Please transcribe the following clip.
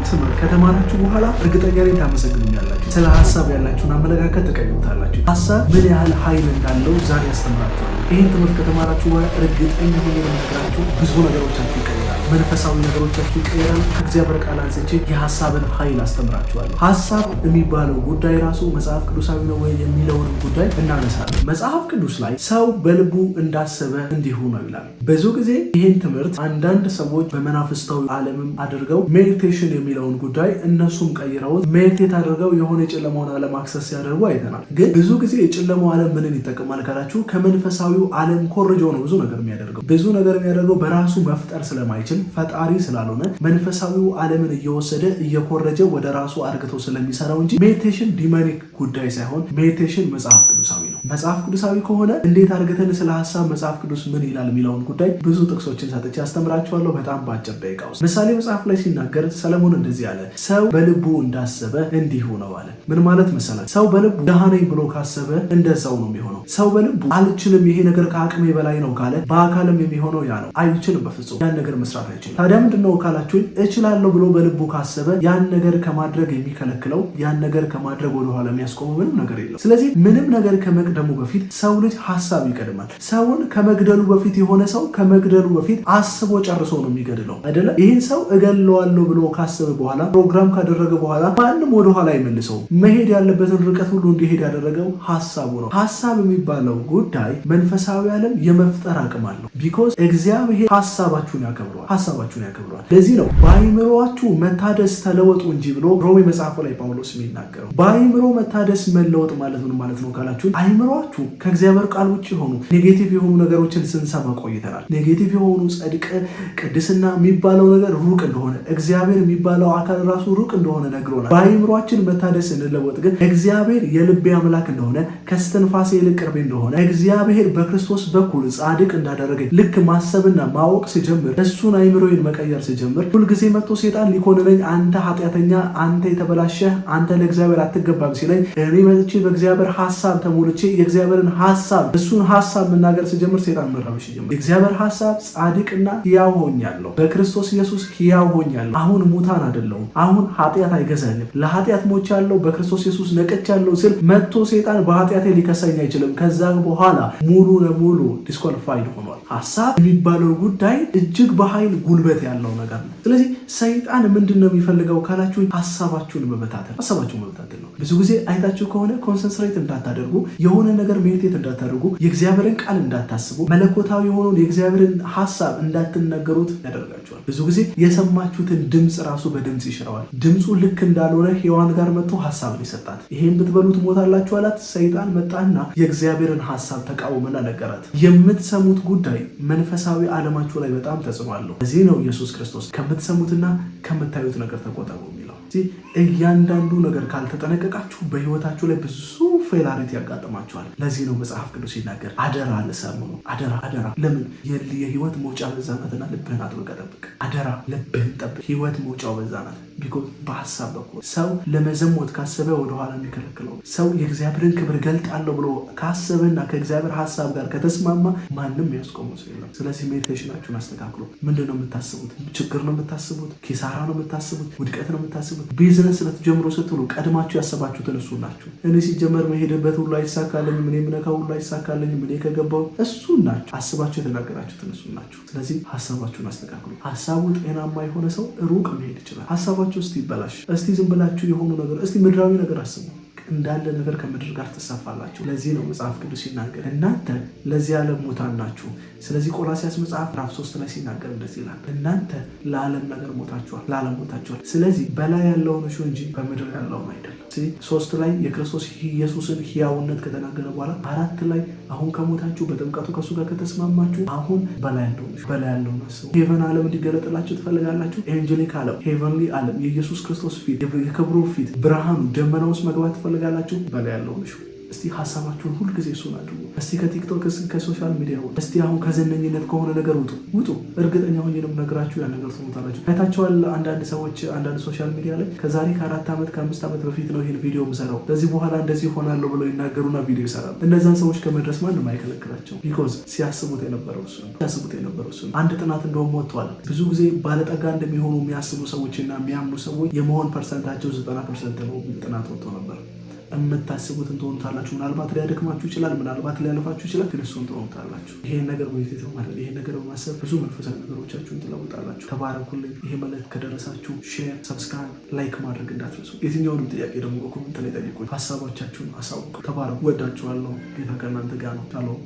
ትምህርት ከተማራችሁ በኋላ እርግጠኛ ነኝ ታመሰግኑኛላችሁ። ስለ ሀሳብ ያላችሁን አመለካከት ተቀይሩታላችሁ። ሀሳብ ምን ያህል ኃይል እንዳለው ዛሬ ያስተምራችኋል። ይህን ትምህርት ከተማራችሁ በኋላ እርግጠኛ ሆኜ የምነግራችሁ ብዙ ነገሮቻችሁ ይቀየራል። መንፈሳዊ ነገሮቻችሁ ይቀየራል። ከእግዚአብሔር ቃል አንስቼ የሀሳብን ኃይል አስተምራችኋለሁ። ሀሳብ የሚባለው ጉዳይ ራሱ መጽሐፍ ቅዱሳዊ ነው ወይ የሚለውንም ጉዳይ እናነሳለን። መጽሐፍ ቅዱስ ላይ ሰው በልቡ እንዳሰበ እንዲሁ ነው ይላል። ብዙ ጊዜ ይህን ትምህርት አንዳንድ ሰዎች በመናፍስታዊ ዓለምም አድርገው ሜዲቴሽን የሚለውን ጉዳይ እነሱም ቀይረውት ሜዲቴት አድርገው የሆነ የጨለማውን ዓለም አክሰስ ሲያደርጉ አይተናል። ግን ብዙ ጊዜ የጨለማው ዓለም ምንን ይጠቀማል ካላችሁ ከመንፈሳዊው ዓለም ኮርጆ ነው ብዙ ነገር የሚያደርገው በራሱ መፍጠር ስለማይችል ፈጣሪ ስላልሆነ መንፈሳዊው ዓለምን እየወሰደ እየኮረጀ ወደ ራሱ አርግቶ ስለሚሰራው እንጂ ሜዲቴሽን ዲማኒክ ጉዳይ ሳይሆን ሜዲቴሽን መጽሐፍ ቅዱሳዊ ነው። መጽሐፍ ቅዱሳዊ ከሆነ እንዴት አርግተን ስለ ሀሳብ መጽሐፍ ቅዱስ ምን ይላል የሚለውን ጉዳይ ብዙ ጥቅሶችን ሰጥቼ አስተምራችኋለሁ በጣም በአጭር ደቂቃ ውስጥ። ምሳሌ መጽሐፍ ላይ ሲናገር ሰለሞን እንደዚህ አለ፣ ሰው በልቡ እንዳሰበ እንዲሁ ነው አለ። ምን ማለት መሰላችሁ? ሰው በልቡ ደሃ ነኝ ብሎ ካሰበ እንደዛው ነው የሚሆነው። ሰው በልቡ አልችልም፣ ይሄ ነገር ከአቅሜ በላይ ነው ካለ በአካልም የሚሆነው ያ ነው። አይችልም፣ በፍጹም ያን ነገር መስራት አይችልም። ታዲያ ምንድነው ካላችሁኝ እችላለሁ ብሎ በልቡ ካሰበ ያን ነገር ከማድረግ የሚከለክለው ያን ነገር ከማድረግ ወደኋላ የሚያስቆመው ምንም ነገር የለም። ስለዚህ ምንም ነገር ከመቅደሙ በፊት ሰው ልጅ ሀሳብ ይቀድማል። ሰውን ከመግደሉ በፊት የሆነ ሰው ከመግደሉ በፊት አስቦ ጨርሶ ነው የሚገድለው አይደለ? ይህን ሰው እገለዋለሁ ብሎ ካሰበ በኋላ ፕሮግራም ካደረገ በኋላ ማንም ወደኋላ አይመልሰው። መሄድ ያለበትን ርቀት ሁሉ እንዲሄድ ያደረገው ሀሳቡ ነው። ሀሳብ የሚባለው ጉዳይ መንፈሳዊ ዓለም የመፍጠር አቅም አለው። ቢኮዝ እግዚአብሔር ሀሳባችሁን ያከብረዋል። ለዚህ ነው በአይምሮአችሁ መታደስ ተለወጡ እንጂ ብሎ ሮሜ መጽሐፉ ላይ ጳውሎስ የሚናገረው። በአይምሮ መታደስ መለወጥ ማለት ምን ማለት ነው ካላችሁ አይምሮአችሁ ከእግዚአብሔር ቃል ውጭ የሆኑ ኔጌቲቭ የሆኑ ነገሮችን ስንሰማ ቆይተናል። ኔጌቲቭ የሆኑ ጽድቅ፣ ቅድስና የሚባለው ነገር ሩቅ እንደሆነ እግዚአብሔር የሚባለው አካል ራሱ ሩቅ እንደሆነ ነግሮናል። በአይምሮአችን መታደስ እንለወጥ ግን እግዚአብሔር የልቤ አምላክ እንደሆነ ከስተንፋሴ ይልቅ ቅርቤ እንደሆነ እግዚአብሔር በክርስቶስ በኩል ጻድቅ እንዳደረገኝ ልክ ማሰብና ማወቅ ሲጀምር እሱን አይምሮዬን መቀየር ሲጀምር ሁልጊዜ መጥቶ ሴጣን ሊኮንነኝ አንተ ኃጢአተኛ፣ አንተ የተበላሸህ፣ አንተ ለእግዚአብሔር አትገባም ሲለኝ እኔ መጥቼ በእግዚአብሔር ሐሳብ ተሞልቼ የእግዚአብሔርን ሐሳብ እሱን ሐሳብ መናገር ሲጀምር ሴጣን መራበሽ ይጀምራል። የእግዚአብሔር ሐሳብ ጻድቅና ሕያው ሆኛለሁ፣ በክርስቶስ ኢየሱስ ሕያው ሆኛለሁ። አሁን ሙታን አይደለሁም። አሁን ኃጢአት አይገዛኝም። ለኃጢአት ሞቻለሁ፣ በክርስቶስ ኢየሱስ ነቅቻለሁ ስል መጥቶ ሴጣን በኃጢአቴ ሊከሰኝ አይችልም። ከዛ በኋላ ሙሉ ለሙሉ ዲስኳሊፋይድ ሆኗል። ሐሳብ የሚባለው ጉዳይ እጅግ በኃይል ጉልበት ያለው ነገር ነው። ስለዚህ ሰይጣን ምንድን ነው የሚፈልገው ካላችሁ ሐሳባችሁን መበታተን ነው። ብዙ ጊዜ አይታችሁ ከሆነ ኮንሰንትሬት እንዳታደርጉ፣ የሆነ ነገር ሜዲቴት እንዳታደርጉ፣ የእግዚአብሔርን ቃል እንዳታስቡ፣ መለኮታዊ የሆነውን የእግዚአብሔርን ሐሳብ እንዳትነገሩት ያደርጋችኋል። ብዙ ጊዜ የሰማችሁትን ድምፅ ራሱ በድምፅ ይሽረዋል። ድምፁ ልክ እንዳልሆነ ሔዋን ጋር መጥቶ ሐሳብን ይሰጣት። ይሄን ብትበሉ ትሞታላችሁ አላት። ሰይጣን መጣና የእግዚአብሔርን ሐሳብ ተቃወመና ነገራት። የምትሰሙት ጉዳይ መንፈሳዊ ዓለማችሁ ላይ በጣም ተጽዕኖ አለው። እዚህ ነው ኢየሱስ ክርስቶስ ከምትሰሙትና ከምታዩት ነገር ተቆጠቡ የሚለው። እያንዳንዱ ነገር ካልተጠነቀቃችሁ በህይወታችሁ ላይ ብዙ ፌላሪቲ ያጋጥማችኋል። ለዚህ ነው መጽሐፍ ቅዱስ ሲናገር አደራ ለሰሙ ነው። አደራ ለምን የህይወት መውጫ በዛ ናትና ልብህን አጥብቀህ ጠብቅ። አደራ ልብህን ጠብቅ። ህይወት መውጫው በዛ ናት። ቢኮዝ በሐሳብ በኩል ሰው ለመዘሞት ካሰበ ወደኋላ የሚከለክለው ሰው የእግዚአብሔርን ክብር ገልጣለሁ ብሎ ካሰበና ከእግዚአብሔር ሐሳብ ጋር ከተስማማ ማንም ያስቆመው ሰው የለም። ስለዚህ ሜዲቴሽናችሁን አስተካክሉ። ምንድን ነው የምታስቡት? ችግር ነው የምታስቡት? ኪሳራ ነው የምታስቡት? ውድቀት ነው የምታስቡት? ቢዝነስ ስለተጀምሮ ስትሉ ቀድማችሁ ያሰባችሁትን እሱ ናችሁ። እኔ ሲጀመር መሄድበት ሁሉ አይሳካለኝም፣ እኔ የምነካው ሁሉ አይሳካለኝም፣ እኔ ከገባው እሱ ናችሁ። አስባችሁ የተናገራችሁትን እሱ ናችሁ። ስለዚህ ሐሳባችሁን አስተካክሉ። ሐሳቡ ጤናማ የሆነ ሰው ሩቅ መሄድ ይችላል። ሐሳባችሁ እስቲ ይበላሽ፣ እስቲ ዝም ብላችሁ የሆኑ ነገር እስቲ ምድራዊ ነገር አስቡ። እንዳለ ነገር ከምድር ጋር ትሰፋላችሁ። ለዚህ ነው መጽሐፍ ቅዱስ ሲናገር እናንተ ለዚህ ዓለም ሙታን ናችሁ። ስለዚህ ቆላስይስ መጽሐፍ ምዕራፍ 3 ላይ ሲናገር እንደዚህ ይላል፣ እናንተ ለዓለም ነገር ሞታችኋል። ስለዚህ በላይ ያለውን እሹ እንጂ በምድር ያለውን አይደለም። 3 ላይ የክርስቶስ ኢየሱስን ሕያውነት ከተናገረ በኋላ 4 ላይ አሁን ከሞታችሁ በጥምቀቱ ከእሱ ጋር ከተስማማችሁ አሁን በላይ ያለውን አስቡ። ሄቨን ዓለም እንዲገለጥላችሁ ትፈልጋላችሁ? ኤንጀሊክ ዓለም፣ ሄቨንሊ ዓለም፣ የኢየሱስ ክርስቶስ ፊት፣ የክብሩ ፊት፣ ብርሃኑ ደመና ውስጥ መግባት ትፈልጋላችሁ? በላይ ያለውን እሹ። እስቲ ሀሳባችሁን ሁልጊዜ እሱን አድርጉ። እስቲ ከቲክቶክ ከሶሻል ሚዲያ እስቲ አሁን ከዘነኝነት ከሆነ ነገር ውጡ። እርግጠኛ ሆኜ ነው የምነግራችሁ ያን ነገር ትሞታላችሁ። አይታችኋል። አንዳንድ ሰዎች አንዳንድ ሶሻል ሚዲያ ላይ ከዛሬ ከ4 ዓመት ከ5 ዓመት በፊት ነው ይሄን ቪዲዮ የምሰራው ከዚህ በኋላ እንደዚህ ሆናለሁ ብለው ይናገሩና ቪዲዮ ይሰራሉ። እነዛን ሰዎች ከመድረስ ማንም አይከለክላቸው። ቢኮዝ ሲያስቡት የነበረው እሱ ነው። አንድ ጥናት እንደውም ወጥቷል። ብዙ ጊዜ ባለጠጋ እንደሚሆኑ የሚያስቡ ሰዎችና የሚያምኑ ሰዎች የመሆን ፐርሰንታቸው 90% ነው ጥናት ወጥቶ ነበር። የምታስቡትን ትሆኑታላችሁ። ምናልባት ሊያደክማችሁ ይችላል፣ ምናልባት ሊያለፋችሁ ይችላል፣ ግን እሱን ትሆኑታላችሁ። ይሄን ነገር ሜዲቴት በማድረግ ይሄን ነገር በማሰብ ብዙ መንፈሳዊ ነገሮቻችሁን ትለውጣላችሁ። ተባረኩልኝ። ይሄ መልእክት ከደረሳችሁ ሼር፣ ሰብስክራይብ፣ ላይክ ማድረግ እንዳትረሱ። የትኛውንም ጥያቄ ደግሞ በኮሜንት ላይ ጠይቁኝ። ሀሳቦቻችሁን አሳውቁ። ተባረኩ። ወዳችኋለሁ። ጌታ ከእናንተ ጋር ነው። ቻለው